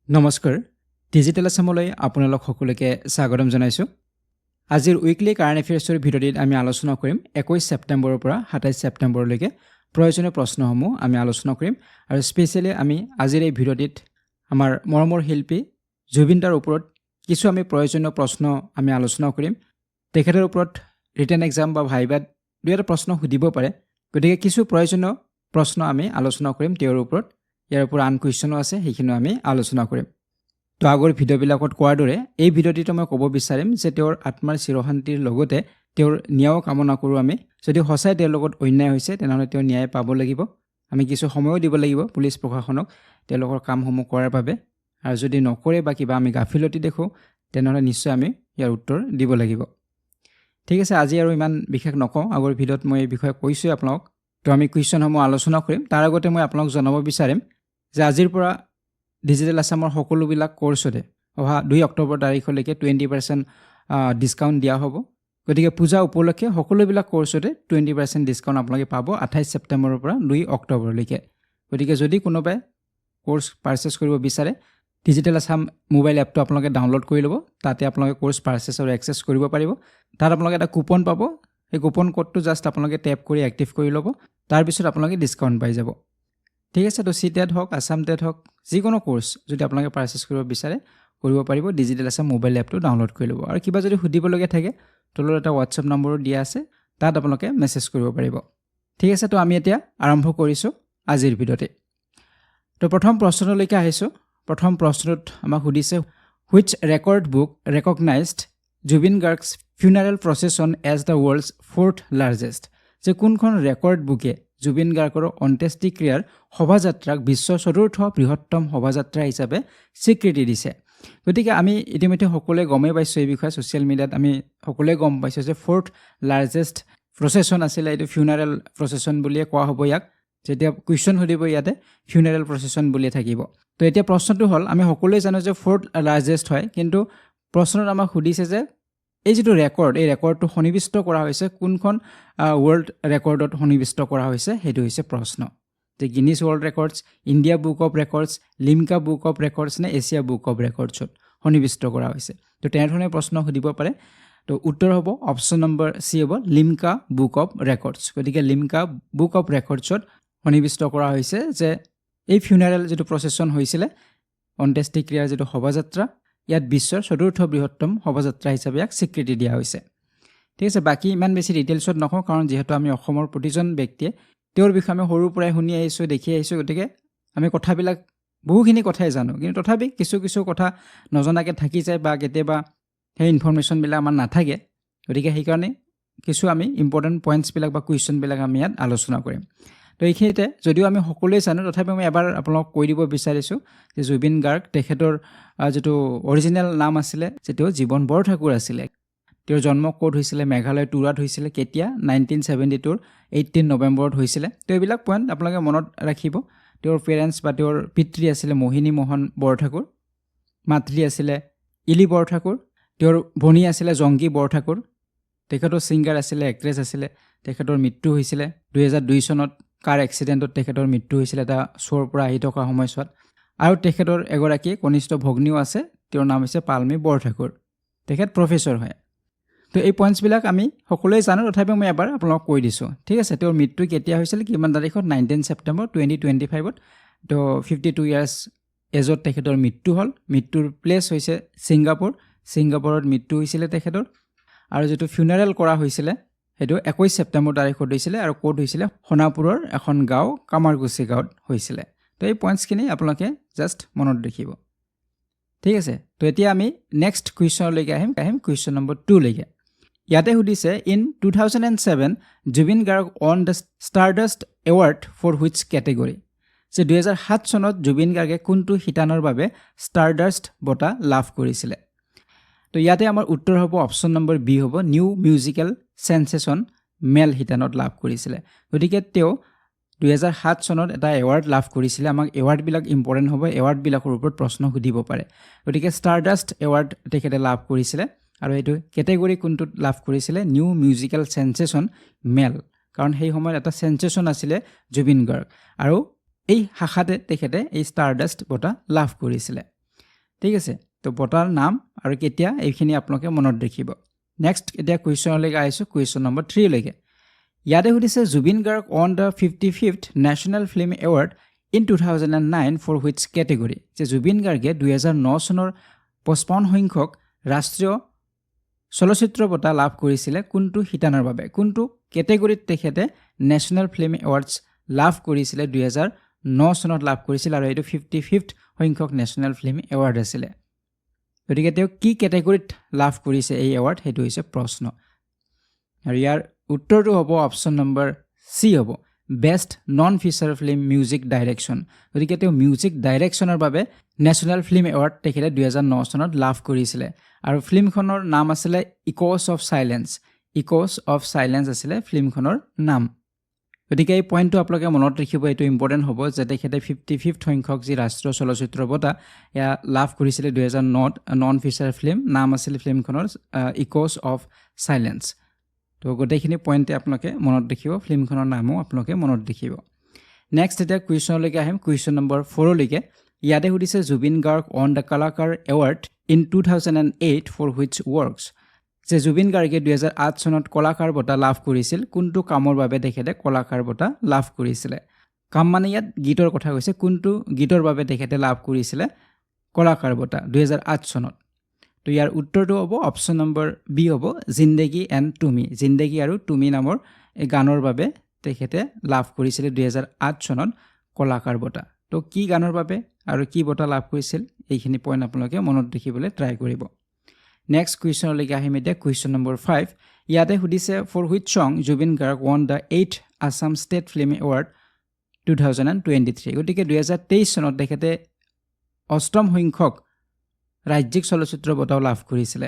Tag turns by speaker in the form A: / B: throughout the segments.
A: নমস্কাৰ ডিজিটেল আসামলৈ আপোনালোক সকলোকে স্বাগতম জনাইছো আজিৰ উইকলি কাৰেণ্ট এফেয়াৰ্ছৰ ভিডিঅ'টিত আমি আলোচনা কৰিম 21 ছেপ্টেম্বৰৰ পৰা 27 ছেপ্টেম্বৰলৈকে প্ৰয়োজনীয় প্ৰশ্নসমূহ আমি আলোচনা কৰিম আৰু স্পেশালি আমি আজিৰ এই ভিডিঅ'টিত আমাৰ মৰমৰ শিল্পী জুবিনদাৰ ওপৰত কিছু আমি প্ৰয়োজনীয় প্ৰশ্ন আমি আলোচনা কৰিম তেখেতৰ ওপৰত ৰিটেন এক্সাম বা ভাইভাত দুটা প্ৰশ্ন সুধিব পাৰে গতিকে কিছু প্ৰয়োজনীয় প্ৰশ্ন আমি আলোচনা কৰিম তেওঁৰ ওপৰত ইয়াৰ ওপৰত আন কুৱেশ্যনো আছে সেইখিনি আমি আলোচনা কৰিম তো আগৰ ভিডিঅ'বিলাকত কোৱাৰ দৰে এই ভিডিঅ'টিত মই ক'ব বিচাৰিম যে তেওঁৰ আত্মাৰ চিৰশান্তিৰ লগতে তেওঁৰ ন্যায় কামনা কৰোঁ আমি যদি সঁচাই তেওঁৰ লগত অন্যায় হৈছে তেনেহ'লে তেওঁ ন্যায় পাব লাগিব আমি কিছু সময়ো দিব লাগিব পুলিচ প্ৰশাসনক তেওঁলোকৰ কামসমূহ কৰাৰ বাবে আৰু যদি নকৰে বা কিবা আমি গাফিলতি দেখোঁ তেনেহ'লে নিশ্চয় আমি ইয়াৰ উত্তৰ দিব লাগিব ঠিক আছে আজি আৰু ইমান বিশেষ নকওঁ আগৰ ভিডিঅ'ত মই এই বিষয়ে কৈছোঁ আপোনালোক তো আমি কুৱেশ্যনসমূহ আলোচনা কৰিম তাৰ আগতে মই আপোনালোক জনাব বিচাৰিম যে আজিৰ পৰা ডিজিটেল আসামৰ সকলোবিলাক কোৰ্ছতে অহা 2 অক্টোবৰ তাৰিখলৈকে 20% ডিসকাউন্ট দিয়া হ'ব গতিকে পূজা উপলক্ষে সকলোবিলাক কোৰ্ছতে 20% ডিসকাউন্ট আপোনালোকে পাব 28 ছেপ্টেম্বৰৰ পৰা 2 অক্টোবৰলৈকে গতিকে যদি কোনোবাই কোৰ্ছ পাৰচেজ কৰিব বিচাৰে ডিজিটেল আসাম মোবাইল এপটো আপোনালোকে ডাউনলোড কৰি ল'ব তাতে আপোনালোকে কোৰ্ছ পাৰচেজ আৰু এক্সেছ কৰিব পাৰিব তাত আপোনালোকে এটা কুপন পাব এই কুপন কোডটো জাষ্ট আপোনালোকে টেপ কৰি এক্টিভ কৰি ল'ব তাৰ পিছত আপোনালোকে ডিসকাউন্ট পাই যাব ঠিক আছে তো সিটেড হওক আসাম টেট হওক যিকোনো কোৰ্ছ যদি আপোনালোকে পাৰচেজ কৰিব বিচাৰে কৰিব পাৰিব ডিজিটেল আসাম মোবাইল এপটো ডাউনলোড কৰি ল'ব আৰু কিবা যদি সুধিবলগীয়া থাকে তলৰ এটা হোৱাটছআপ নম্বৰো দিয়া আছে তাত আপোনালোকে মেছেজ কৰিব পাৰিব ঠিক আছে তো আমি এতিয়া আৰম্ভ কৰিছোঁ আজিৰ ভিডিঅ'তে তো প্ৰথম প্ৰশ্নলৈকে আহিছোঁ প্ৰথম প্ৰশ্নত আমাক সুধিছে which record book recognized Jubin Garg's funeral procession as the world's fourth largest যে কোনখন ৰেকৰ্ড বুকে জুবিন গাৰ্গৰ অন্ত্যেষ্টিক্ৰিয়াৰ শোভাযাত্ৰাক বিশ্বৰ চতুৰ্থ বৃহত্তম শোভাযাত্ৰা হিচাপে স্বীকৃতি দিছে গতিকে আমি ইতিমধ্যে সকলোৱে গমেই পাইছোঁ এই বিষয়ে ছ'চিয়েল মিডিয়াত আমি সকলোৱে গম পাইছোঁ যে ফ'ৰ্থ লাৰ্জেষ্ট প্ৰচেছন আছিলে এইটো ফিউনাৰেল প্ৰচেছন বুলিয়ে কোৱা হ'ব ইয়াক যেতিয়া কুৱেশ্যন সুধিব ইয়াতে ফিউনাৰেল প্ৰচেছন বুলিয়ে থাকিব তো এতিয়া প্ৰশ্নটো হ'ল আমি সকলোৱে জানো যে ফ'ৰ্থ লাৰ্জেষ্ট হয় কিন্তু প্ৰশ্নত আমাক সুধিছে যে এই যিটো ৰেকৰ্ড এই ৰেকৰ্ডটো সন্নিৱিষ্ট কৰা হৈছে কোনখন ৱৰ্ল্ড ৰেকৰ্ডত সন্নিৱিষ্ট কৰা হৈছে সেইটো হৈছে প্ৰশ্ন যে Guinness world records India book of records Limca book of records নে এছিয়া বুক অফ ৰেকৰ্ডছত সন্নিৱিষ্ট কৰা হৈছে তো তেনেধৰণে প্ৰশ্ন সুধিব পাৰে তো উত্তৰ হ'ব অপশ্যন নম্বৰ চি হ'ব লিমকা বুক অফ ৰেকৰ্ডছ গতিকে লিমকা বুক অফ ৰেকৰ্ডছত সন্নিৱিষ্ট কৰা হৈছে যে এই ফিউনাৰেল যিটো প্ৰচেছন হৈছিলে অন্ত্যেষ্টিক্ৰিয়াৰ যিটো শোভাযাত্ৰা ইয়াত বিশ্বৰ চতুৰ্থ বৃহত্তম শোভাযাত্ৰা হিচাপে ইয়াক স্বীকৃতি দিয়া হৈছে ঠিক আছে বাকী ইমান বেছি ডিটেইলছত নকওঁ কাৰণ যিহেতু আমি অসমৰ প্ৰতিজন ব্যক্তিয়ে তেওঁৰ বিষয়ে আমি সৰুৰ পৰাই শুনি আহিছোঁ দেখি আহিছোঁ গতিকে আমি কথাবিলাক বহুখিনি কথাই জানো কিন্তু তথাপি কিছু কথা নজনাকৈ থাকি যায় বা কেতিয়াবা সেই ইনফৰমেশ্যনবিলাক আমাৰ নাথাকে গতিকে সেইকাৰণে কিছু আমি ইম্পৰ্টেণ্ট পইণ্টছবিলাক বা কুৱেশ্যনবিলাক আমি ইয়াত আলোচনা কৰিম তো এইখিনিতে যদিও আমি সকলোৱে জানো তথাপি মই এবাৰ আপোনালোকক কৈ দিব বিচাৰিছোঁ যে জুবিন গাৰ্গ তেখেতৰ যিটো অৰিজিনেল নাম আছিলে যিটো জীৱন বৰঠাকুৰ আছিলে তেওঁৰ জন্ম ক'ত হৈছিলে মেঘালয় টুৰাত হৈছিলে কেতিয়া 1972 18 নৱেম্বৰত হৈছিলে তো এইবিলাক পইণ্ট আপোনালোকে মনত ৰাখিব তেওঁৰ পেৰেণ্টছ বা তেওঁৰ পিতৃ আছিলে মোহিনী মোহন বৰঠাকুৰ মাতৃ আছিলে ইলি বৰঠাকুৰ তেওঁৰ ভনী আছিলে জংগী বৰঠাকুৰ তেখেতৰ ছিংগাৰ আছিলে এক্ট্ৰেছ আছিলে তেখেতৰ মৃত্যু হৈছিলে 2002 চনত কাৰ এক্সিডেণ্টত তেখেতৰ মৃত্যু হৈছিলে এটা শ্ব'ৰ পৰা আহি থকা সময়ছোৱাত আৰু তেখেতৰ এগৰাকী কনিষ্ঠ ভগ্নীও আছে তেওঁৰ নাম হৈছে পালমি বৰঠাকুৰ তেখেত প্ৰফেচৰ হয় তো এই পইণ্টছবিলাক আমি সকলোৱে জানো তথাপি মই এবাৰ আপোনালোকক কৈ দিছোঁ ঠিক আছে তেওঁৰ মৃত্যু কেতিয়া হৈছিল কিমান তাৰিখত 19 ছেপ্টেম্বৰ 2025ত তো 52 ইয়াৰ্ছ এজত তেখেতৰ মৃত্যু হ'ল মৃত্যুৰ প্লেচ হৈছে ছিংগাপুৰত মৃত্যু হৈছিলে তেখেতৰ আৰু যিটো ফিউনাৰেল কৰা হৈছিলে সেইটো 21 ছেপ্টেম্বৰ তাৰিখত হৈছিলে আৰু ক'ত হৈছিলে সোণাপুৰৰ এখন গাঁও কামাৰকুছি গাঁৱত হৈছিলে তো এই পইণ্টছখিনি আপোনালোকে জাষ্ট মনত ৰাখিব ঠিক আছে তো এতিয়া আমি নেক্সট কুৱেশ্যনলৈকে আহিম কুৱেশ্যন নম্বৰ 2 লৈকে ইয়াতে সুধিছে in 2007 Zubeen Garg on the Stardust award for which category যে 2007 চনত জুবিন গাৰ্গে কোনটো শিতানৰ বাবে ষ্টাৰডাষ্ট বঁটা লাভ কৰিছিলে তো ইয়াতে আমাৰ উত্তৰ হ'ব অপশ্যন নম্বৰ বি হ'ব নিউ মিউজিকেল সেন্সেশন মেল শিতানত লাভ কৰিছিলে গতিকে তেওঁ 2007 চনত এটা এৱাৰ্ড লাভ কৰিছিলে আমাক এৱাৰ্ডবিলাক ইম্পৰ্টেণ্ট হ'ব এৱাৰ্ডবিলাকৰ ওপৰত প্ৰশ্ন সুধিব পাৰে গতিকে ষ্টাৰডাষ্ট এৱাৰ্ড তেখেতে লাভ কৰিছিলে আৰু এইটো কেটেগৰী কোনটোত লাভ কৰিছিলে নিউ মিউজিকেল সেন্সেশন মেল কাৰণ সেই সময়ত এটা সেন্সেশন আছিলে জুবিন গাৰ্গ আৰু এই শাখাতে তেখেতে এই ষ্টাৰডাষ্ট বঁটা লাভ কৰিছিলে ঠিক আছে তো বঁটাৰ নাম আৰু কেতিয়া এইখিনি আপোনালোকে মনত ৰাখিব নেক্সট এতিয়া কুৱেশ্যনলৈকে আহিছোঁ কুৱেশ্যন নম্বৰ 3 লৈকে ইয়াতে সুধিছে Zubeen Garg on the 55th national film award in 2009 for which category যে জুবিন গাৰ্গে 2009 চনৰ 55 সংখ্যক ৰাষ্ট্ৰীয় চলচ্চিত্ৰ বঁটা লাভ কৰিছিলে কোনটো শিতানৰ বাবে কোনটো কেটেগৰীত তেখেতে নেশ্যনেল ফিল্ম এৱাৰ্ডছ লাভ কৰিছিলে 2009 চনত লাভ কৰিছিল আৰু এইটো 55th সংখ্যক নেশ্যনেল ফিল্ম এৱাৰ্ড আছিলে গতিকে তেওঁ কি কেটেগৰীত লাভ কৰিছে এই এৱাৰ্ড সেইটো হৈছে প্ৰশ্ন আৰু ইয়াৰ উত্তৰটো হ'ব অপশ্যন নম্বৰ চি হ'ব best non feature film music direction গতিকে তেওঁ মিউজিক ডাইৰেকশ্যনৰ বাবে নেশ্যনেল ফিল্ম এৱাৰ্ড তেখেতে 2009 চনত লাভ কৰিছিলে আৰু ফিল্মখনৰ নাম আছিলে ইক'ছ অফ চাইলেন্স আছিলে ফিল্মখনৰ নাম গতিকে এই পইণ্টটো আপোনালোকে মনত ৰাখিব এইটো ইম্পৰ্টেণ্ট হ'ব যে তেখেতে 55th সংখ্যক যি ৰাষ্ট্ৰীয় চলচ্চিত্ৰ বঁটা এয়া লাভ কৰিছিলে 2009 নন ফিচাৰ ফিল্ম নাম আছিল ফিল্মখনৰ ইক'ছ অফ চাইলেন্স তো গোটেইখিনি পইণ্টে আপোনালোকে মনত ৰাখিব ফিল্মখনৰ নামো আপোনালোকে মনত ৰাখিব নেক্সট এতিয়া কুৱেশ্যনলৈকে আহিম কুৱেশ্যন নম্বৰ 4 লৈকে ইয়াতে সুধিছে Zubeen Garg on the Kalakar award in 2008 for which works যে জুবিন গাৰ্গে 2008 চনত কলাকাৰ বঁটা লাভ কৰিছিল কোনটো কামৰ বাবে তেখেতে কলাকাৰ বঁটা লাভ কৰিছিলে কাম মানে ইয়াত গীতৰ কথা কৈছে কোনটো গীতৰ বাবে তেখেতে লাভ কৰিছিলে কলাকাৰ বঁটা 2008 চনত তো ইয়াৰ উত্তৰটো হ'ব অপশ্যন নম্বৰ বি হ'ব জিন্দেগী এণ্ড টুমি জিন্দেগী আৰু টুমি নামৰ এই গানৰ বাবে তেখেতে লাভ কৰিছিলে 2008 চনত কলাকাৰ বঁটা তো কি গানৰ বাবে আৰু কি বঁটা লাভ কৰিছিল এইখিনি পইণ্ট আপোনালোকে মনত ৰাখিবলৈ ট্ৰাই কৰিব নেক্সট কুৱেশ্যনলৈকে আহিম এতিয়া কুৱেশ্যন নম্বৰ 5 ইয়াতে সুধিছে for which song Zubeen Garg won the 8th Assam state film award 2023 গতিকে 2023 চনত তেখেতে অষ্টম সংখ্যক ৰাজ্যিক চলচ্চিত্ৰ বঁটাও লাভ কৰিছিলে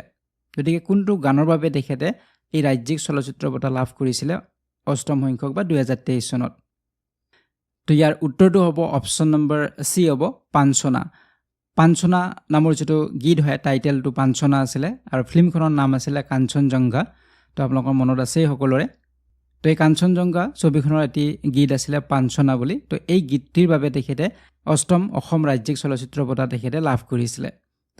A: গতিকে কোনটো গানৰ বাবে তেখেতে এই ৰাজ্যিক চলচ্চিত্ৰ বঁটা লাভ কৰিছিলে অষ্টম সংখ্যক বা 2023 চনত তো ইয়াৰ উত্তৰটো হ'ব অপশ্যন নম্বৰ চি হ'ব পাঞ্চনা নামৰ যিটো গীত হয় টাইটেলটো পাঞ্চনা আছিলে আৰু ফিল্মখনৰ নাম আছিলে কাঞ্চনজংঘা তো আপোনালোকৰ মনত আছেই সকলোৰে তো এই কাঞ্চনজংঘা ছবিখনৰ এটি গীত আছিলে পাঞ্চনা বুলি তো এই গীতটিৰ বাবে তেখেতে অষ্টম অসম ৰাজ্যিক চলচ্চিত্ৰ বঁটা তেখেতে লাভ কৰিছিলে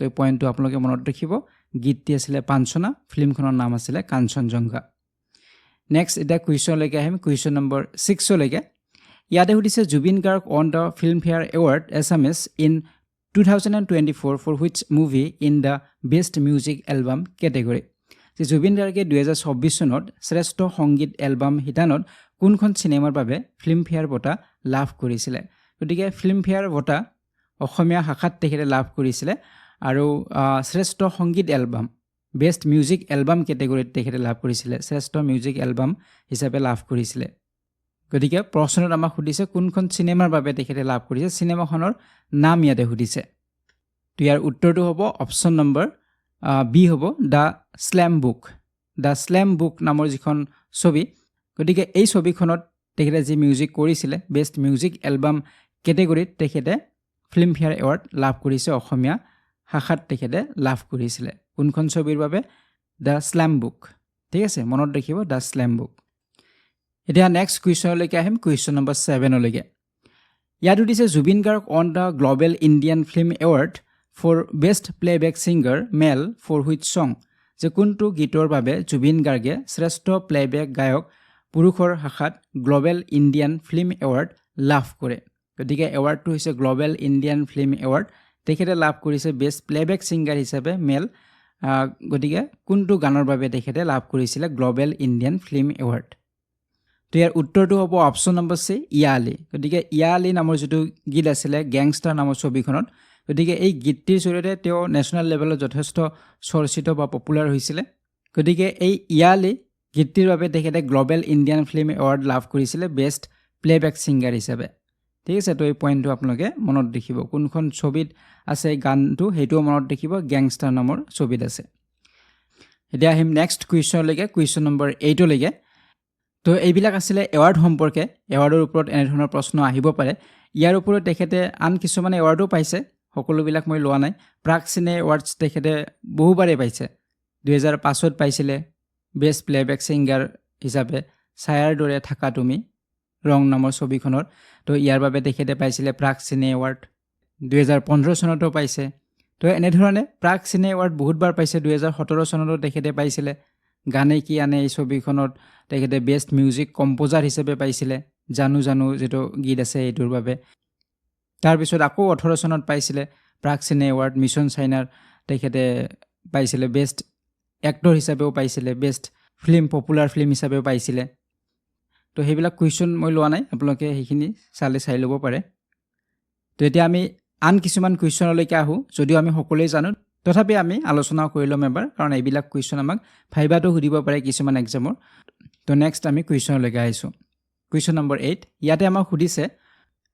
A: তো এই পইণ্টটো আপোনালোকে মনত ৰাখিব গীতটি আছিলে পাঞ্চনা ফিল্মখনৰ নাম আছিলে কাঞ্চনজংঘা নেক্সট এতিয়া কুৱেশ্যনলৈকে আহিম কুৱেশ্যন নম্বৰ 6 লৈকে ইয়াতে সুধিছে Zubeen Garg on the Filmfare award Assamese in 2024 for which movie in the best music album category যে জুবিন গাৰ্গে 2024 চনত শ্ৰেষ্ঠ সংগীত এলবাম শিতানত কোনখন চিনেমাৰ বাবে ফিল্মফেয়াৰ বঁটা লাভ কৰিছিলে গতিকে ফিল্মফেয়াৰ বঁটা অসমীয়া ভাষাত তেখেতে লাভ কৰিছিলে আৰু শ্ৰেষ্ঠ সংগীত এলবাম বেষ্ট মিউজিক এলবাম কেটেগৰীত তেখেতে লাভ কৰিছিলে শ্ৰেষ্ঠ মিউজিক এলবাম হিচাপে লাভ কৰিছিলে গতিকে প্ৰশ্নত আমাক সুধিছে কোনখন চিনেমাৰ বাবে তেখেতে লাভ কৰিছে চিনেমাখনৰ নাম ইয়াতে সুধিছে তো ইয়াৰ উত্তৰটো হ'ব অপশ্যন নম্বৰ বি হ'ব দ্য শ্লেম বুক নামৰ যিখন ছবি গতিকে এই ছবিখনত তেখেতে যি মিউজিক কৰিছিলে বেষ্ট মিউজিক এলবাম কেটেগৰীত তেখেতে ফিল্মফেয়াৰ এৱাৰ্ড লাভ কৰিছে অসমীয়া ভাষাত তেখেতে লাভ কৰিছিলে কোনখন ছবিৰ বাবে দ্য শ্লেম বুক ঠিক আছে মনত ৰাখিব দ্য শ্লেম বুক এতিয়া নেক্সট কুৱেশ্যনলৈকে আহিম কুৱেশ্যন নম্বৰ 7 লৈকে ইয়াত সুধিছে Zubeen Garg on the global Indian film award for best playback singer male for which song যে কোনটো গীতৰ বাবে জুবিন গাৰ্গে শ্ৰেষ্ঠ প্লেবেক গায়ক পুৰুষৰ ভাষাত গ্ল'বেল ইণ্ডিয়ান ফিল্ম এৱাৰ্ড লাভ কৰে গতিকে এৱাৰ্ডটো হৈছে গ্ল'বেল ইণ্ডিয়ান ফিল্ম এৱাৰ্ড তেখেতে লাভ কৰিছে বেষ্ট প্লেবেক ছিংগাৰ হিচাপে মেল গতিকে কোনটো গানৰ বাবে তেখেতে লাভ কৰিছিলে গ্ল'বেল ইণ্ডিয়ান ফিল্ম এৱাৰ্ড তো ইয়াৰ উত্তৰটো হ'ব অপশ্যন নম্বৰ চি ইয়া আলি গতিকে ইয়া আলি নামৰ যিটো গীত আছিলে গেংষ্টাৰ নামৰ ছবিখনত গতিকে এই গীতটিৰ জৰিয়তে তেওঁ নেশ্যনেল লেভেলত যথেষ্ট চৰ্চিত বা পপুলাৰ হৈছিলে গতিকে এই ইয়া আলি গীতটিৰ বাবে তেখেতে গ্ল'বেল ইণ্ডিয়ান ফিল্ম এৱাৰ্ড লাভ কৰিছিলে বেষ্ট প্লেবেক ছিংগাৰ হিচাপে ঠিক আছে তো এই পইণ্টটো আপোনালোকে মনত ৰাখিব কোনখন ছবিত আছে গানটো সেইটোও মনত ৰাখিব গেংষ্টাৰ নামৰ ছবিত আছে এতিয়া আহিম নেক্সট কুৱেশ্যনলৈকে কুৱেশ্যন নম্বৰ 8 লৈকে তো এইবিলাক আছিলে এৱাৰ্ড সম্পৰ্কে এৱাৰ্ডৰ ওপৰত এনেধৰণৰ প্ৰশ্ন আহিব পাৰে ইয়াৰ ওপৰত তেখেতে আন কিছুমান এৱাৰ্ডো পাইছে সকলোবিলাক মই লোৱা নাই প্ৰাক চিনে এৱাৰ্ডছ তেখেতে বহুবাৰেই পাইছে 2005 পাইছিলে বেষ্ট প্লেবেক ছিংগাৰ হিচাপে ছায়াৰ দৰে থাকা তুমি ৰং নামৰ ছবিখনৰ তো ইয়াৰ বাবে তেখেতে পাইছিলে প্ৰাক চিনে এৱাৰ্ড 2015 চনতো পাইছে তো এনেধৰণে প্ৰাগ চিনে এৱাৰ্ড বহুতবাৰ পাইছে 2017 চনতো তেখেতে পাইছিলে গানে কি আনে এই ছবিখনত তেখেতে বেষ্ট মিউজিক কম্প'জাৰ হিচাপে পাইছিলে জানো জানো যেটো গীত আছে এইটোৰ বাবে তাৰপিছত আকৌ 18 চনত পাইছিলে প্ৰাগ চিনে এৱাৰ্ড মিছন চাইনাৰ তেখেতে পাইছিলে বেষ্ট এক্টৰ হিচাপেও পাইছিলে বেষ্ট ফিল্ম পপুলাৰ ফিল্ম হিচাপেও পাইছিলে তো সেইবিলাক কুৱেশ্যন মই লোৱা নাই আপোনালোকে সেইখিনি চাই ল'ব পাৰে তো এতিয়া আমি আন কিছুমান কুৱেশ্যনলৈকে আহোঁ যদিও আমি সকলোৱে জানো তথাপি আমি আলোচনা কৰি ল'ম এবাৰ কাৰণ এইবিলাক কুৱেশ্যন আমাক ভাইবাটো সুধিব পাৰে কিছুমান এক্সামৰ তো নেক্সট আমি কুৱেশ্যনলৈকে আহিছোঁ কুৱেশ্যন নম্বৰ 8 ইয়াতে আমাক সুধিছে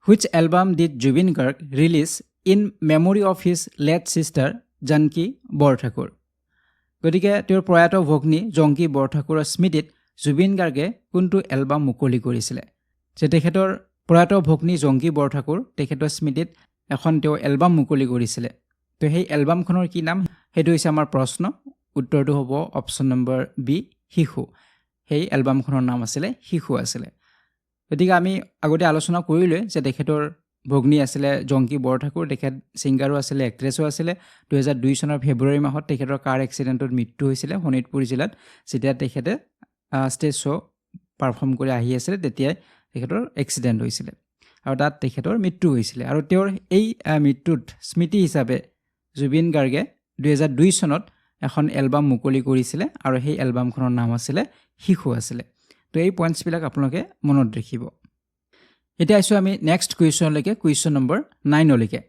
A: which album did Jubin Garg release in memory of his late sister Janki Borthakur গতিকে তেওঁৰ প্ৰয়াত ভগ্নী জংকি বৰঠাকুৰৰ স্মৃতিত জুবিন গাৰ্গে কোনটো এলবাম মুকলি কৰিছিলে যে তেখেতৰ প্ৰয়াত ভগ্নী জংকি বৰঠাকুৰ তেখেতৰ স্মৃতিত এখন তেওঁ এলবাম মুকলি কৰিছিলে তো সেই এলবামখনৰ কি নাম সেইটো হৈছে আমাৰ প্ৰশ্ন উত্তৰটো হ'ব অপশ্যন নম্বৰ বি শিশু সেই এলবামখনৰ নাম আছিলে শিশু আছিলে গতিকে আমি আগতে আলোচনা কৰিলোঁ যে তেখেতৰ ভগ্নী আছিলে জংকি বৰঠাকুৰ তেখেত ছিংগাৰো আছিলে এক্ট্ৰেছো আছিলে 2002 চনৰ ফেব্ৰুৱাৰী মাহত তেখেতৰ কাৰ এক্সিডেণ্টত মৃত্যু হৈছিলে শোণিতপুৰ জিলাত যেতিয়া তেখেতে ষ্টেজ শ্ব' পাৰফৰ্ম কৰি আহি আছিলে তেতিয়াই তেখেতৰ এক্সিডেণ্ট হৈছিলে আৰু তাত তেখেতৰ মৃত্যু হৈছিলে আৰু তেওঁৰ এই মৃত্যুত স্মৃতি হিচাপে জুবিন গাৰ্গে 2002 চনত এখন এলবাম মুকলি কৰিছিলে আৰু সেই এলবামখনৰ নাম আছিলে শিশু আছিলে তো এই পইণ্টছবিলাক আপোনালোকে মনত ৰাখিব এতিয়া আছোঁ আমি নেক্সট কুৱেশ্যনলৈকে কুৱেশ্যন নম্বৰ 9লৈকে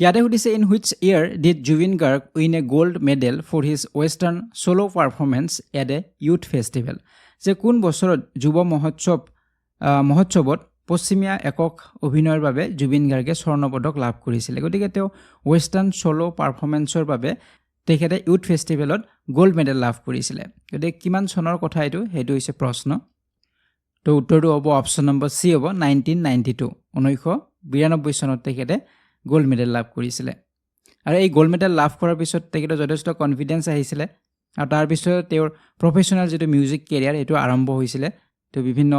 A: ইয়াতে সুধিছে in which year did Zubeen Garg win a gold medal for his western solo' performance at a youth festival যে কোন বছৰত যুৱ মহোৎসৱত পশ্চিমীয়া একক অভিনয়ৰ বাবে জুবিন গাৰ্গে স্বৰ্ণ পদক লাভ কৰিছিলে গতিকে তেওঁ ৱেষ্টাৰ্ণ ছ'ল' পাৰফৰ্মেঞ্চৰ বাবে তেখেতে ইউথ ফেষ্টিভেলত গ'ল্ড মেডেল লাভ কৰিছিলে গতিকে কিমান চনৰ কথা এইটো সেইটো হৈছে প্ৰশ্ন তো উত্তৰটো হ'ব অপশ্যন নম্বৰ চি হ'ব 1992 চনত তেখেতে গ'ল্ড মেডেল লাভ কৰিছিলে আৰু এই গ'ল্ড মেডেল লাভ কৰাৰ পিছত তেখেতৰ যথেষ্ট কনফিডেঞ্চ আহিছিলে আৰু তাৰপিছত তেওঁৰ প্ৰফেশ্যনেল যিটো মিউজিক কেৰিয়াৰ এইটো আৰম্ভ হৈছিলে তেওঁ বিভিন্ন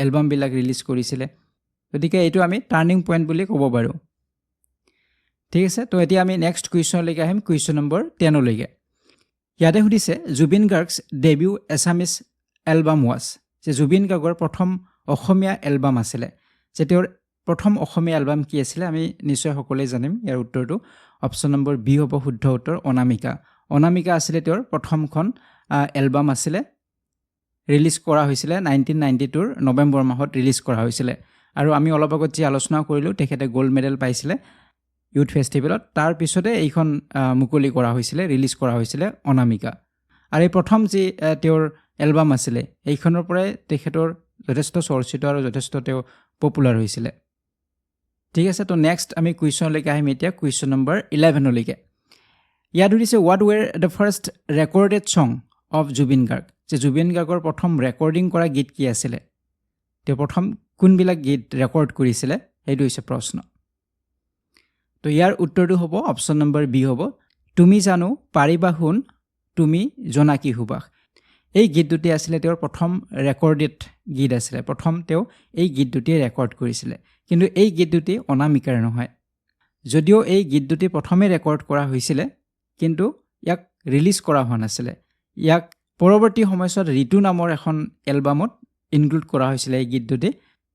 A: এলবামবিলাক ৰিলিজ কৰিছিলে গতিকে এইটো আমি টাৰ্ণিং পইণ্ট বুলি ক'ব পাৰোঁ ঠিক আছে তো এতিয়া আমি নেক্সট কুৱেশ্যনলৈকে আহিম কুৱেশ্যন নম্বৰ 10লৈকে ইয়াতে সুধিছে জুবিন গাৰ্গছ ডেবিউ এছামিছ এলবাম ৱাজ যে জুবিন গাৰ্গৰ প্ৰথম অসমীয়া এলবাম আছিলে যে তেওঁৰ প্ৰথম অসমীয়া এলবাম কি আছিলে আমি নিশ্চয় সকলোৱে জানিম ইয়াৰ উত্তৰটো অপশ্যন নম্বৰ বি হ'ব শুদ্ধ উত্তৰ অনামিকা আছিলে তেওঁৰ প্ৰথমখন এলবাম আছিলে ৰিলিজ কৰা হৈছিলে 1992 নৱেম্বৰ মাহত ৰিলিজ কৰা হৈছিলে আৰু আমি অলপ আগত যি আলোচনা কৰিলোঁ তেখেতে গ'ল্ড মেডেল পাইছিলে ইউথ ফেষ্টিভেলত তাৰ পিছতে এইখন মুকলি কৰা হৈছিলে ৰিলিজ কৰা হৈছিলে অনামিকা আৰু এই প্ৰথম যি তেওঁৰ এলবাম আছিলে এইখনৰ পৰাই তেখেতৰ যথেষ্ট চৰ্চিত আৰু যথেষ্ট তেওঁ পপুলাৰ হৈছিলে ঠিক আছে তো নেক্সট আমি কুৱেশ্যনলৈকে আহিম এতিয়া কুৱেশ্যন নম্বৰ 11লৈকে ইয়াত সুধিছে what ৱেৰ the first recorded song of Zubeen Garg যে জুবিন গাৰ্গৰ প্ৰথম ৰেকৰ্ডিং কৰা গীত কি আছিলে তেওঁ প্ৰথম কোনবিলাক গীত ৰেকৰ্ড কৰিছিলে সেইটো হৈছে প্ৰশ্ন তো ইয়াৰ উত্তৰটো হ'ব অপশ্যন নম্বৰ বি হ'ব তুমি জানো পাৰিবা শুন তুমি জনাকী সুবাস এই গীত দুটি আছিলে তেওঁৰ প্ৰথম ৰেকৰ্ডেড গীত আছিলে প্ৰথম তেওঁ এই গীত দুটি ৰেকৰ্ড কৰিছিলে কিন্তু এই গীত দুটি অনামিকাৰ নহয় যদিও এই গীত দুটি প্ৰথমে ৰেকৰ্ড কৰা হৈছিলে কিন্তু ইয়াক ৰিলিজ কৰা হোৱা নাছিলে ইয়াক পৰৱৰ্তী সময়ছোৱাত ঋতু নামৰ এখন এলবামত ইনক্লুড কৰা হৈছিলে এই গীত দুটি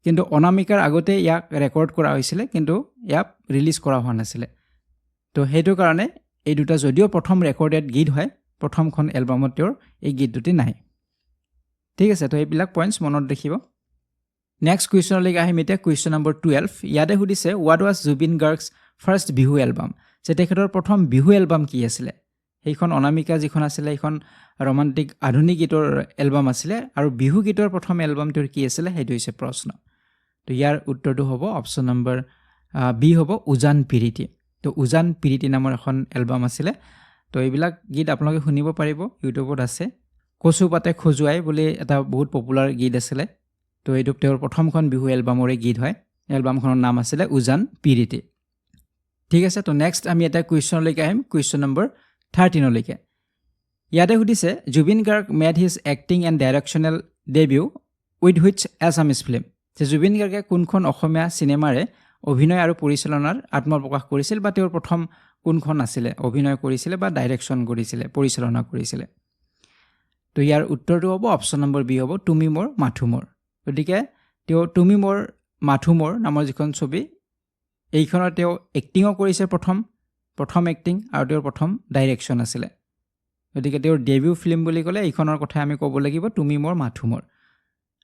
A: কিন্তু অনামিকাৰ আগতে ইয়াক ৰেকৰ্ড কৰা হৈছিলে কিন্তু ইয়াক ৰিলিজ কৰা হোৱা নাছিলে তো সেইটো কাৰণে এই দুটা যদিও প্ৰথম ৰেকৰ্ডেড গীত হয় প্ৰথমখন এলবামত তেওঁৰ এই গীত দুটি নাই ঠিক আছে তো এইবিলাক পইণ্টছ মনত ৰাখিব নেক্সট কুৱেশ্যনলৈকে আহিম এতিয়া কুৱেশ্যন নম্বৰ 12 ইয়াতে সুধিছে what was Zubeen Garg's first Bihu album যে তেখেতৰ প্ৰথম বিহু এলবাম কি আছিলে সেইখন অনামিকা যিখন আছিলে সেইখন ৰোমান্টিক আধুনিক গীতৰ এলবাম আছিলে আৰু বিহু গীতৰ প্ৰথম এলবাম তেওঁৰ কি আছিলে সেইটো হৈছে প্ৰশ্ন তো ইয়াৰ উত্তৰটো হ'ব অপশ্যন নম্বৰ বি হ'ব উজান পিৰিতি তো উজান পিৰিতি নামৰ এখন এলবাম আছিলে তো এইবিলাক গীত আপোনালোকে শুনিব পাৰিব ইউটিউবত আছে কচু পাতে খজুৱাই বুলি এটা বহুত পপুলাৰ গীত আছিলে তো এইটো তেওঁৰ প্ৰথমখন বিহু এলবামৰে গীত হয় এলবামখনৰ নাম আছিলে উজান পিৰিতি ঠিক আছে তো নেক্সট আমি এটা কুৱেশ্যনলৈকে আহিম কুৱেশ্যন নম্বৰ 13লৈকে ইয়াতে সুধিছে Zubeen Garg made his acting and directional debut with which Assamese film যে জুবিন গাৰ্গে কোনখন অসমীয়া চিনেমাৰে অভিনয় আৰু পৰিচালনাৰ আত্মপ্ৰকাশ কৰিছিল বা তেওঁৰ প্ৰথম কোনখন আছিলে অভিনয় কৰিছিলে বা ডাইৰেকশ্যন কৰিছিলে পৰিচালনা কৰিছিলে তো ইয়াৰ উত্তৰটো হ'ব অপশ্যন নম্বৰ বি হ'ব তুমি মোৰ মাথো মোৰ গতিকে তেওঁ তুমি মোৰ মাথো মোৰ নামৰ যিখন ছবি এইখনত তেওঁ এক্টিঙো কৰিছে প্ৰথম এক্টিং আৰু তেওঁৰ প্ৰথম ডাইৰেকশ্যন আছিলে গতিকে তেওঁৰ ডেবিউ ফিল্ম বুলি ক'লে এইখনৰ কথা আমি ক'ব লাগিব তুমি মোৰ মাথো মোৰ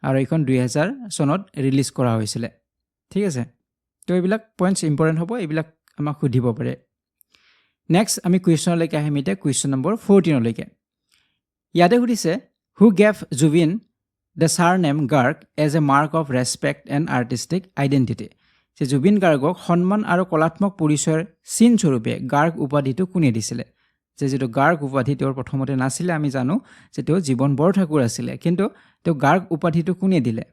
A: আৰু এইখন 2000 চনত ৰিলিজ কৰা হৈছিলে ঠিক আছে তো এইবিলাক পইণ্টছ ইম্পৰ্টেণ্ট হ'ব এইবিলাক আমাক সুধিব পাৰে নেক্সট আমি কুৱেশ্যনলৈকে আহিম এতিয়া কুৱেশ্যন নম্বৰ 14 লৈকে ইয়াতে সুধিছে who gave Zubeen the surname Garg as a mark of respect and artistic identity যে জুবিন গাৰ্গক সন্মান আৰু কলাত্মক পৰিচয়ৰ চিনস্বৰূপে গাৰ্গ উপাধিটো কোনে দিছিলে যে যিটো গাৰ্গ উপাধি তেওঁৰ প্ৰথমতে নাছিলে আমি জানো যে তেওঁ জীৱন বৰঠাকুৰ আছিলে কিন্তু তেওঁ গাৰ্গ উপাধিটো কোনে দিলে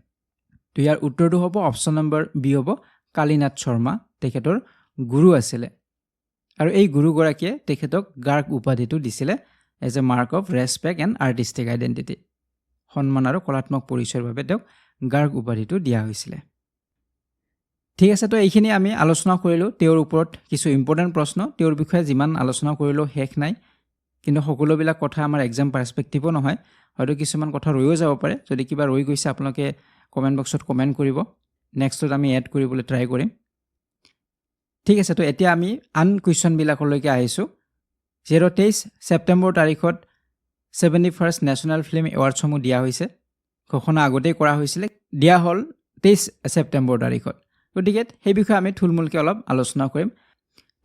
A: তো ইয়াৰ উত্তৰটো হ'ব অপশ্যন নম্বৰ বি হ'ব কালীনাথ শৰ্মা তেখেতৰ গুৰু আছিলে আৰু এই গুৰুগৰাকীয়ে তেখেতক গাৰ্গ উপাধিটো দিছিলে as a mark of respect and artistic identity সন্মান আৰু কলাত্মক পৰিচয়ৰ বাবে তেওঁক গাৰ্গ উপাধিটো দিয়া হৈছিলে ঠিক আছে তো এইখিনি আমি আলোচনা কৰিলোঁ তেওঁৰ ওপৰত কিছু ইম্পৰ্টেণ্ট প্ৰশ্ন তেওঁৰ বিষয়ে যিমান আলোচনা কৰিলোঁ শেষ নাই কিন্তু সকলোবিলাক কথা আমাৰ এক্সাম পাৰ্চপেক্টিভো নহয় হয়তো কিছুমান কথা ৰৈও যাব পাৰে যদি কিবা ৰৈ গৈছে আপোনালোকে কমেণ্ট বক্সত কমেণ্ট কৰিব নেক্সটত আমি এড কৰিবলৈ ট্ৰাই কৰিম ঠিক আছে তো এতিয়া আমি আন কুৱেশ্যনবিলাকলৈকে আহিছোঁ 23 ছেপ্টেম্বৰ তাৰিখত 71st নেশ্যনেল ফিল্ম এৱাৰ্ডছসমূহ দিয়া হৈছে ঘোষণা আগতেই কৰা হৈছিলে দিয়া হ'ল 23 ছেপ্টেম্বৰ তাৰিখত গতিকে সেই বিষয়ে আমি থুলমূলকৈ অলপ আলোচনা কৰিম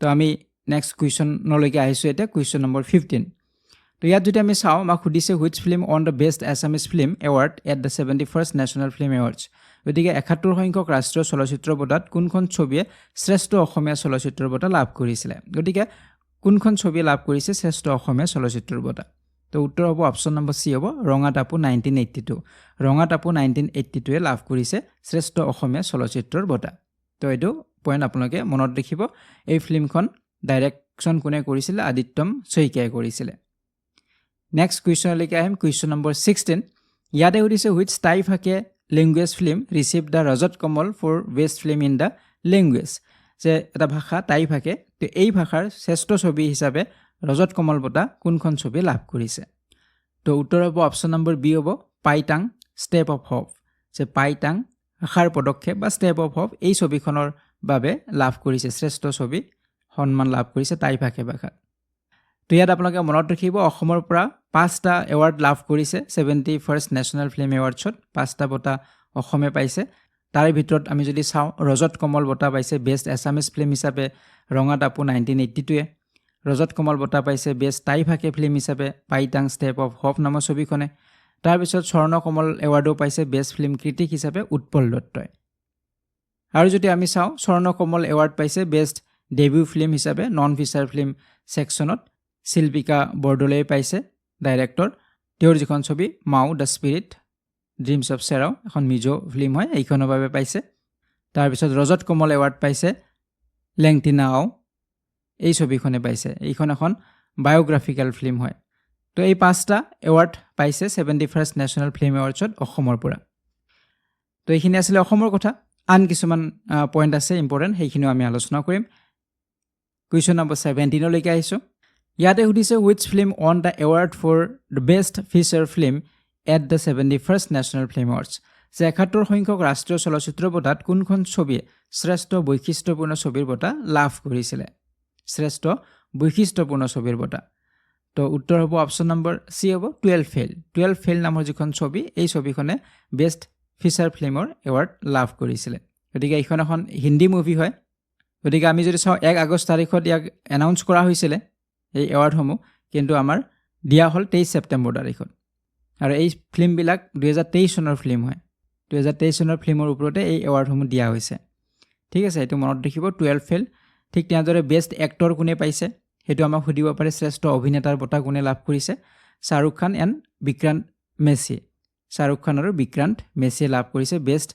A: তো আমি নেক্সট কুৱেশ্যনলৈকে আহিছোঁ এতিয়া কুৱেশ্যন নম্বৰ 15 তো ইয়াত যদি আমি চাওঁ আমাক সুধিছে which film on the best Assamese film award at the 71st national film awards গতিকে 71 সংখ্যক ৰাষ্ট্ৰীয় চলচ্চিত্ৰ বঁটাত কোনখন ছবিয়ে শ্ৰেষ্ঠ অসমীয়া চলচ্চিত্ৰ বঁটা লাভ কৰিছিলে গতিকে কোনখন ছবিয়ে লাভ কৰিছে শ্ৰেষ্ঠ অসমীয়া চলচ্চিত্ৰৰ বঁটা তো উত্তৰ হ'ব অপশ্যন নম্বৰ চি হ'ব ৰঙা টাপু 1982 ৰঙা টাপু 1982 লাভ কৰিছে শ্ৰেষ্ঠ অসমীয়া চলচ্চিত্ৰৰ বঁটা তো এইটো পইণ্ট আপোনালোকে মনত ৰাখিব এই ফিল্মখন ডাইৰেকশ্যন কোনে কৰিছিলে আদিত্যম শইকীয়াই কৰিছিলে নেক্সট কুৱেশ্যনলৈকে আহিম কুৱেশ্যন নম্বৰ 16 ইয়াতে সুধিছে which Tai Phake language film received the Rajat Kamal for best film in the language যে এটা ভাষা টাইফাকে তো এই ভাষাৰ শ্ৰেষ্ঠ ছবি হিচাপে ৰজত কমল বঁটা কোনখন ছবি লাভ কৰিছে তো উত্তৰ হ'ব অপশ্যন নম্বৰ বি হ'ব পাইটাং ষ্টেপ অফ হপ যে পাইটাং আশাৰ পদক্ষেপ বা ষ্টেপ অফ হপ এই ছবিখনৰ বাবে লাভ কৰিছে শ্ৰেষ্ঠ ছবি সন্মান লাভ কৰিছে টাইফাকে ভাষাত তো ইয়াত আপোনালোকে মনত ৰাখিব অসমৰ পৰা 5টা এৱাৰ্ড লাভ কৰিছে 71st নেশ্যনেল ফিল্ম এৱাৰ্ডছত 5টা বঁটা অসমে পাইছে তাৰে ভিতৰত আমি যদি চাওঁ ৰজত কমল বঁটা পাইছে বেষ্ট এছামিজ ফিল্ম হিচাপে ৰঙা টাপু 1982 ৰজত কমল বঁটা পাইছে বেষ্ট টাইফাকে ফিল্ম হিচাপে পাইটাং ষ্টেপ অফ হপ নামৰ ছবিখনে তাৰপিছত স্বৰ্ণ কমল এৱাৰ্ডো পাইছে বেষ্ট ফিল্ম ক্ৰিটিক হিচাপে উৎপল দত্তই আৰু যদি আমি চাওঁ স্বৰ্ণ কমল এৱাৰ্ড পাইছে বেষ্ট ডেবিউ ফিল্ম হিচাপে non feature film ছেকশ্যনত Silpika Bordoloi পাইছে ডাইৰেক্টৰ তেওঁৰ যিখন ছবি মাউ দ্য স্পিৰিট ড্ৰিমছ অফ চেৰাও এখন মিজো ফিল্ম হয় এইখনৰ বাবে পাইছে তাৰপিছত ৰজত কমল এৱাৰ্ড পাইছে লেংটিনা আও এই ছবিখনে পাইছে এইখন এখন বায়োগ্ৰাফিকেল ফিল্ম হয় তো এই 5টা এৱাৰ্ড পাইছে 71st নেশ্যনেল ফিল্ম এৱাৰ্ডছত অসমৰ পৰা তো এইখিনি আছিলে অসমৰ কথা আন কিছুমান পইণ্ট আছে ইম্পৰ্টেণ্ট সেইখিনিও আমি আলোচনা কৰিম কুৱেশ্যন নম্বৰ 17 লৈকে আহিছোঁ ইয়াতে সুধিছে which film on the award for the best feature film at the 71st national film awards যে 71 সংখ্যক ৰাষ্ট্ৰীয় চলচ্চিত্ৰ বঁটাত কোনখন ছবিয়ে শ্ৰেষ্ঠ বৈশিষ্ট্যপূৰ্ণ ছবিৰ বঁটা লাভ কৰিছিলে শ্ৰেষ্ঠ বৈশিষ্ট্যপূৰ্ণ ছবিৰ বঁটা তো উত্তৰ হ'ব অপশ্যন নম্বৰ চি হ'ব 12 ফেইল নামৰ যিখন ছবি এই ছবিখনে বেষ্ট ফিচাৰ ফিল্মৰ এৱাৰ্ড লাভ কৰিছিলে গতিকে এইখন এখন হিন্দী মুভি হয় গতিকে আমি যদি চাওঁ 1 আগষ্ট তাৰিখত ইয়াক এনাউন্স কৰা হৈছিলে এই এৱাৰ্ডসমূহ কিন্তু আমাৰ দিয়া হ'ল 23 ছেপ্টেম্বৰ তাৰিখত আৰু এই ফিল্মবিলাক 2023 চনৰ ফিল্ম হয় 2023 চনৰ ফিল্মৰ ওপৰতে এই এৱাৰ্ডসমূহ দিয়া হৈছে ঠিক আছে এইটো মনত ৰাখিব 12 ফেইল ঠিক তেনেদৰে বেষ্ট এক্টৰ কোনে পাইছে সেইটো আমাক সুধিব পাৰে শ্ৰেষ্ঠ অভিনেতাৰ বঁটা কোনে লাভ কৰিছে শাহৰুখ খান এণ্ড বিক্ৰান্ত মেছী শাহৰুখ খান আৰু বিক্ৰান্ত মেছীয়ে লাভ কৰিছে বেষ্ট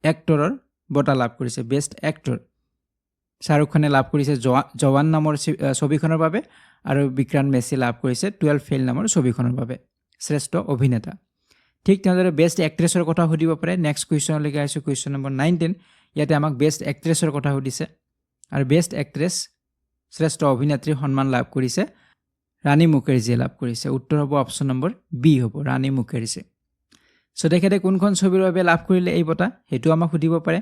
A: এক্টৰৰ বঁটা লাভ কৰিছে বেষ্ট এক্টৰ শাহৰুখ খানে লাভ কৰিছে জৱান নামৰ ছবিখনৰ বাবে আৰু বিক্ৰান্ত মেছী লাভ কৰিছে 12 ফেইল নামৰ ছবিখনৰ বাবে শ্ৰেষ্ঠ অভিনেতা ঠিক তেনেদৰে বেষ্ট এক্ট্ৰেছৰ কথা সুধিব পাৰে নেক্সট কুৱেশ্যনলৈকে আহিছোঁ কুৱেশ্যন নম্বৰ 19 ইয়াতে আমাক বেষ্ট এক্ট্ৰেছৰ কথা সুধিছে আৰু বেষ্ট এক্ট্ৰেছ শ্ৰেষ্ঠ অভিনেত্ৰীৰ সন্মান লাভ কৰিছে ৰাণী মুখাৰ্জীয়ে লাভ কৰিছে উত্তৰ হ'ব অপশ্যন নম্বৰ বি হ'ব ৰাণী মুখাৰ্জী সো তেখেতে কোনখন ছবিৰ বাবে লাভ কৰিলে এই বঁটা হেতু আমাক সুধিব পাৰে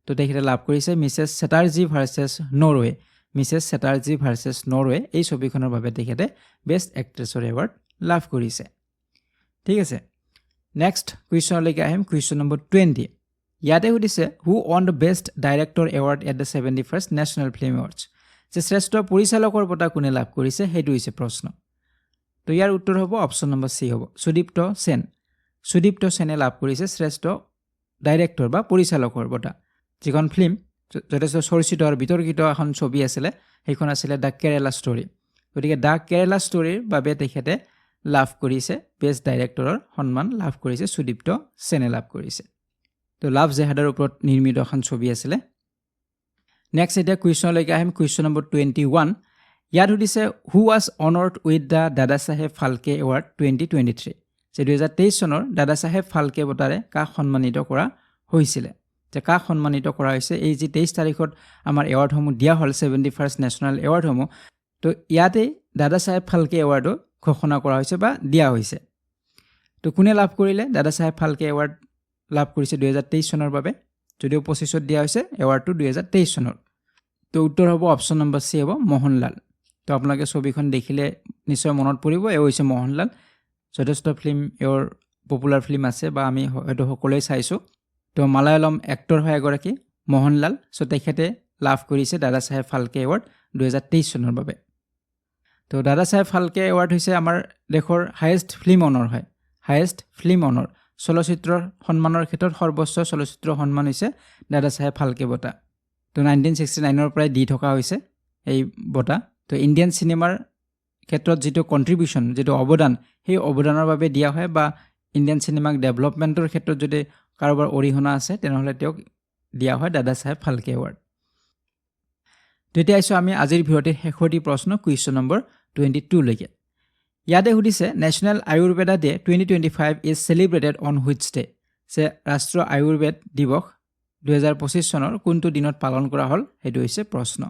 A: তো তেখেতে লাভ কৰিছে Mrs Chatterjee versus Norway Mrs Chatterjee versus Norway এই ছবিখনৰ বাবে তেখেতে বেষ্ট এক্ট্ৰেছৰ এৱাৰ্ড লাভ কৰিছে ঠিক আছে নেক্সট কুৱেশ্যনলৈকে আহিম কুৱেশ্যন নম্বৰ 20 ইয়াতে সুধিছে who won the best director award at the 71st national film awards যে শ্ৰেষ্ঠ পৰিচালকৰ বঁটা কোনে লাভ কৰিছে সেইটো হৈছে প্ৰশ্ন তো ইয়াৰ উত্তৰ হ'ব অপশ্যন নম্বৰ চি হ'ব সুদীপ্ত সেনে লাভ কৰিছে শ্ৰেষ্ঠ ডাইৰেক্টৰ বা পৰিচালকৰ বঁটা যিখন ফিল্ম যথেষ্ট চৰ্চিত আৰু বিতৰ্কিত এখন ছবি আছিলে সেইখন আছিলে দ্য কেৰেলা ষ্টৰী গতিকে দ্য কেৰেলা ষ্টৰীৰ বাবে তেখেতে লাভ কৰিছে বেষ্ট ডাইৰেক্টৰৰ সন্মান লাভ কৰিছে সুদীপ্ত সেনে লাভ কৰিছে তো লাভ জেহাদৰ ওপৰত নিৰ্মিত এখন ছবি আছিলে নেক্সট এতিয়া কুৱেশ্যনলৈকে আহিম কুৱেশ্যন নম্বৰ 21 ইয়াত সুধিছে who was honoured with the দাদা চাহেব ফাল্কে এৱাৰ্ড 2023 যে 2023 চনৰ দাদা চাহেব ফাল্কে বঁটাৰে কাক সন্মানিত কৰা হৈছিলে যে কাক সন্মানিত কৰা হৈছে এই যে 23 তাৰিখত আমাৰ এৱাৰ্ডসমূহ দিয়া হ'ল 71st নেশ্যনেল এৱাৰ্ডসমূহ তো ইয়াতে দাদা চাহেব ফাল্কে এৱাৰ্ডো ঘোষণা কৰা হৈছে বা দিয়া হৈছে তো কোনে লাভ কৰিলে দাদা চাহেব ফাল্কে এৱাৰ্ড লাভ কৰিছে 2023 চনৰ বাবে যদিও 25ত দিয়া হৈছে এৱাৰ্ডটো 2023 চনৰ তো উত্তৰ হ'ব অপশ্যন নম্বৰ চি হ'ব মোহনলাল তো আপোনালোকে ছবিখন দেখিলে নিশ্চয় মনত পৰিব এই হৈছে মোহনলাল যথেষ্ট ফিল্ম এৰ পপুলাৰ ফিল্ম আছে বা আমি হয়তো সকলোৱে চাইছোঁ তো মালায়ালম এক্টৰ হয় এগৰাকী মোহনলাল সো তেখেতে লাভ কৰিছে দাদা চাহেব ফাল্কে এৱাৰ্ড 2023 চনৰ বাবে তো দাদা চাহেব ফাল্কে এৱাৰ্ড হৈছে আমাৰ দেশৰ হাইয়েষ্ট ফিল্ম অনাৰ হয় হাইয়েষ্ট ফিল্ম অনাৰ চলচ্চিত্ৰৰ সন্মানৰ ক্ষেত্ৰত সৰ্বোচ্চ চলচ্চিত্ৰ সন্মান হৈছে দাদা চাহেব ফাল্কে বঁটা তো 1969ৰ পৰাই দি থকা হৈছে এই বঁটা তো ইণ্ডিয়ান চিনেমাৰ ক্ষেত্ৰত যিটো কণ্ট্ৰিবিউশ্যন যিটো অৱদান সেই অৱদানৰ বাবে দিয়া হয় বা ইণ্ডিয়ান চিনেমাক ডেভেলপমেণ্টৰ ক্ষেত্ৰত যদি কাৰোবাৰ অৰিহণা আছে তেনেহ'লে তেওঁক দিয়া হয় দাদা চাহেব ফাল্কে এৱাৰ্ড তেতিয়া আহিছোঁ আমি আজিৰ ভিডিঅ'টিৰ শেষৰটি প্ৰশ্ন কুৱেশ্যন নম্বৰ 22 লৈকে ইয়াতে সুধিছে national Ayurveda day 2025 is celebrated on which day যে ৰাষ্ট্ৰীয় আয়ুৰ্বেদ দিৱস 2025 চনৰ কোনটো দিনত পালন কৰা হ'ল সেইটো হৈছে প্ৰশ্ন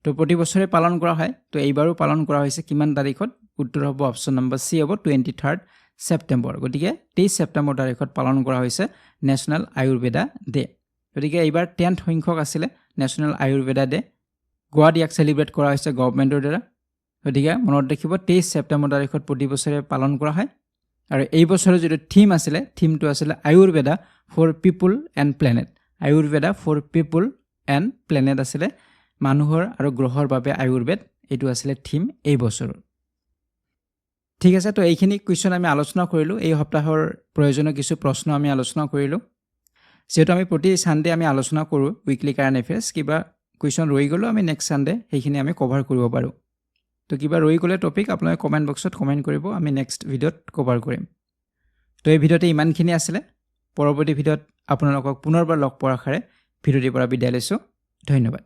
A: তো প্ৰতি বছৰে পালন কৰা হয় তো এইবাৰো পালন কৰা হৈছে কিমান তাৰিখত উত্তৰ হ'ব অপশ্যন নম্বৰ চি হ'ব 23 ছেপ্টেম্বৰ গতিকে 23 ছেপ্টেম্বৰ তাৰিখত পালন কৰা হৈছে নেশ্যনেল আয়ুৰ্বেদা ডে গতিকে এইবাৰ 10th সংখ্যক আছিলে নেশ্যনেল আয়ুৰ্বেদা ডে গোৱাত ইয়াক চেলিব্ৰেট কৰা হৈছে গভৰ্ণমেণ্টৰ দ্বাৰা গতিকে মনত ৰাখিব 23 ছেপ্টেম্বৰ তাৰিখত প্ৰতি বছৰে পালন কৰা হয় আৰু এই বছৰৰ যিটো থিম আছিলে থিমটো আছিলে Ayurveda for people and planet Ayurveda for people and planet আছিলে মানুহৰ আৰু গ্ৰহৰ বাবে আয়ুৰ্বেদ এইটো আছিলে থিম এই বছৰৰ ঠিক আছে তো এইখিনি কুৱেশ্যন আমি আলোচনা কৰিলোঁ এই সপ্তাহৰ প্ৰয়োজনীয় কিছু প্ৰশ্ন আমি আলোচনা কৰিলোঁ যিহেতু আমি প্ৰতি ছানডে আমি আলোচনা কৰোঁ উইকলি কাৰেণ্ট এফেয়াৰ্ছ কিবা কুৱেশ্যন ৰৈ গ'লেও আমি নেক্সট ছানডে সেইখিনি আমি কভাৰ কৰিব পাৰোঁ তো কিবা ৰৈ গ'লে টপিক আপোনালোকে কমেণ্ট বক্সত কমেণ্ট কৰিব আমি নেক্সট ভিডিঅ'ত কভাৰ কৰিম তো এই ভিডিঅ'তে ইমানখিনি আছিলে পৰৱৰ্তী ভিডিঅ'ত আপোনালোকক পুনৰবাৰ লগ পোৱাৰ আশাৰে ভিডিঅ'টিৰ পৰা বিদায় লৈছোঁ ধন্যবাদ